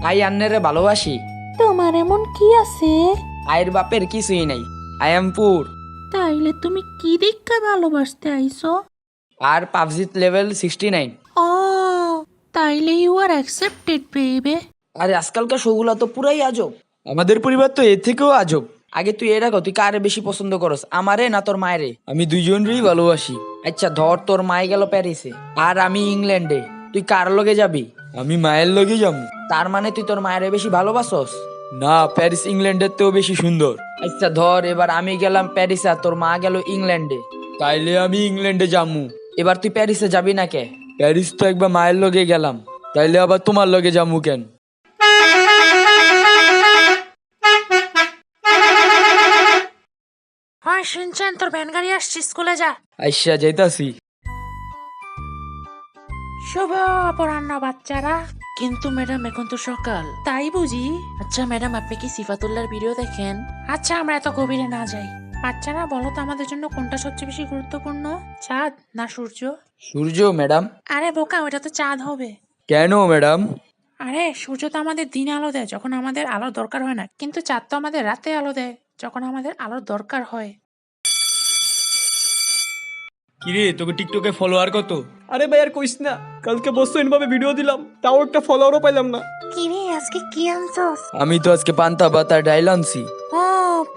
I আন্নেরে ভালোবাসি। তোমার এমন কি আছে? আয়ের বাপের কিছুই নাই, আই এম পুর। তাইলে তুমি কি দীক্ষা ভালোবাসতে আইছো? আর পাবজিত লেভেল 69। ও, তাইলে ইউ আর অ্যাকসেপ্টেড বেইবে। আরে আজকালকার শোগুলা তো পুরাই আজব। আমাদের পরিবার তো এর থেকেও আজব। আগে তুই এটা কর, তুই কারে বেশি পছন্দ করস, আমারে না তোর মায়েরে? আমি দুইজনেরই ভালোবাসি। আচ্ছা ধর, তোর মায়ে গেল প্যারিসে আর আমি ইংল্যান্ডে, তুই কার লগে যাবি? আমি মায়ের লগে যাবো। তার মানে তুই তোর মায়েরে বেশি ভালোবাসস? না, প্যারিস ইংল্যান্ডের তেও বেশি সুন্দর। আচ্ছা ধর, এবার আমি গেলাম প্যারিসে আর তোর মা গেল ইংল্যান্ডে, তাইলে আমি ইংল্যান্ডে যামু। এবার তুই প্যারিসে যাবি না কে? প্যারিস তো একবার মায়ের লগে গেলাম, তাইলে আবার তোমার লগে যামু কেন? হয় শুনছেন, তোর ভ্যান গাড়ি আসছে, স্কুলে যা। আইসা যাইতাছি। শুভ অপরাহ্ন বাচ্চারা। কিন্তু ম্যাডাম এখন তো সকাল, তাই বুঝি? আচ্ছা ম্যাডাম, আপনি কি সিফাতুল্লাহর ভিডিও দেখেন? আচ্ছা আমরা এত গভীরে না যাই। বাচ্চারা বলো তো, আমাদের জন্য কোনটা সবচেয়ে বেশি গুরুত্বপূর্ণ, চাঁদ না সূর্য? সূর্য ম্যাডাম। আরে বোকা, ওটা তো চাঁদ হবে। কেন ম্যাডাম? আরে সূর্য তো আমাদের দিনে আলো দেয় যখন আমাদের আলোর দরকার হয় না, কিন্তু চাঁদ তো আমাদের রাতে আলো দেয় যখন আমাদের আলোর দরকার হয়। কিরে, তোকে টিকটকে ফলোয়ার কত? আরে ভাই আর কইস না, কালকে বসছেন ভাবে ভিডিও দিলাম, তাও একটা ফলোয়ারও পাইলাম না। কিরে আজকে কি আনছস? আমি তো আজকে পান্তা ভাত আর ডাইল আনছি। ও,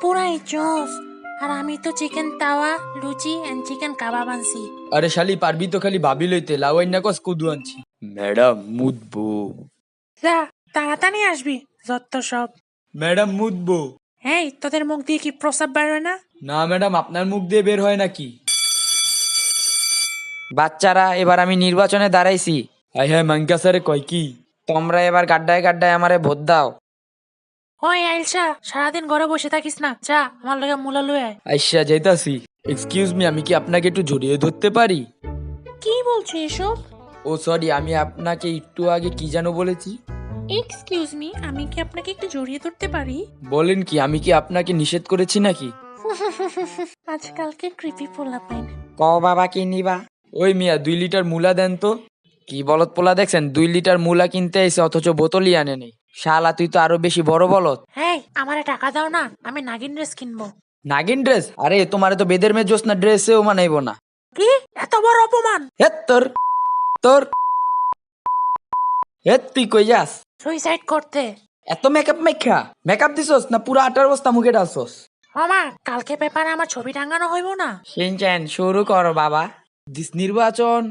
পুরাই জোস। আর আমি তো চিকেন তাওয়া, লুচি এন্ড চিকেন কাবাব আনছি। আরে শালি, পারবি তো খালি ভাবি লইতে, লাওয়াই না কস কুদু আনছি। ম্যাডাম মুদবো। যা, তাড়াতাড়ি আসবি, যত সব। ম্যাডাম মুদবো। এই, তোদের মুখ দিয়ে কি প্রসাব বেরোয় না? না ম্যাডাম, আপনার মুখ দিয়ে বের হয় নাকি? বাচ্চারা, এবার আমি নির্বাচনে দাঁড়াইছি। হাই হাই মাঙ্কা স্যারে কয় কি? তোমরা এবার গাড্ডায় গাড্ডায় আমারে ভোট দাও। ওই আইলসা, সারাদিন ঘরে বসে থাকিস না, যা আমার লগে মুলা লুয়ে আয়। আইসা যাইতাছি। এক্সকিউজ মি, আমি কি আপনাকে একটু জড়িয়ে ধরতে পারি? কি বলছো এসব? ও সরি, আমি আপনাকে একটু আগে কি যেন বলেছি। এক্সকিউজ মি, আমি কি আপনাকে একটু জড়িয়ে ধরতে পারি? বলেন কি, আমি কি আপনাকে নিষেধ করেছি নাকি? আজকালকে কৃপি পোলা পাইন। ক বাবা, কি নিবা? ওই মিয়া, 2 লিটার মুলা দেন তো। কি বলদ পোলা দেখছেন, 2 লিটার মুলা কিনতে এসে অথচ বোতলই আনে নেই। শালা, তুই তো আরো বেশি বড় বলদ। হেই, আমারে টাকা দাও না, আমি নাগিন ড্রেস কিনবো। নাগিন ড্রেস? আরে তোমারে তো বেদের মেয়ে জোসনা ড্রেসেও মানাইবো না। কি এত বড় অপমান! হেত তোর তোর হেত, তুই কই যাস? সুইসাইড করতে। এত মেকআপ মেকআপ দিছস না পুরো 18 বস্তা মুখে ডালছস? মামা, কালকে পেপারে আমার ছবি টাঙানো হইব না? শিনচ্যান, শুরু করো বাবা। দিস নির্বাচন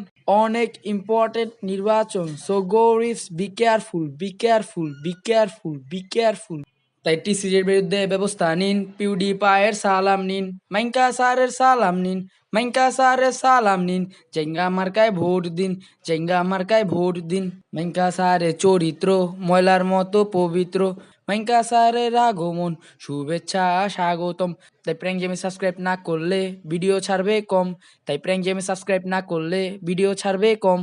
অনেক ইম্পর্টেন্ট নির্বাচন, সো গরিবস be careful, be careful, be careful, be careful. তাই টিসির বিরুদ্ধে ব্যবস্থা নিন, পিউডি পায়ের সালাম নিন, মাইঙ্কা স্যারের সালাম নিন, মাইঙ্কা স্যারের সালাম নিন, চেঙ্গা মার্কায় ভোট দিন, চেঙ্গা মার্কায় ভোট দিন। মাইঙ্কা স্যারের চরিত্র ময়লার মতো পবিত্র, মাইঙ্কা স্যারের আগমন শুভেচ্ছা স্বাগতম। তাই প্র্যাঙ্ক গেমে সাবস্ক্রাইব না করলে ভিডিও ছাড়বে কম, তাই প্র্যাঙ্ক গেমে সাবস্ক্রাইব না করলে ভিডিও ছাড়বে কম।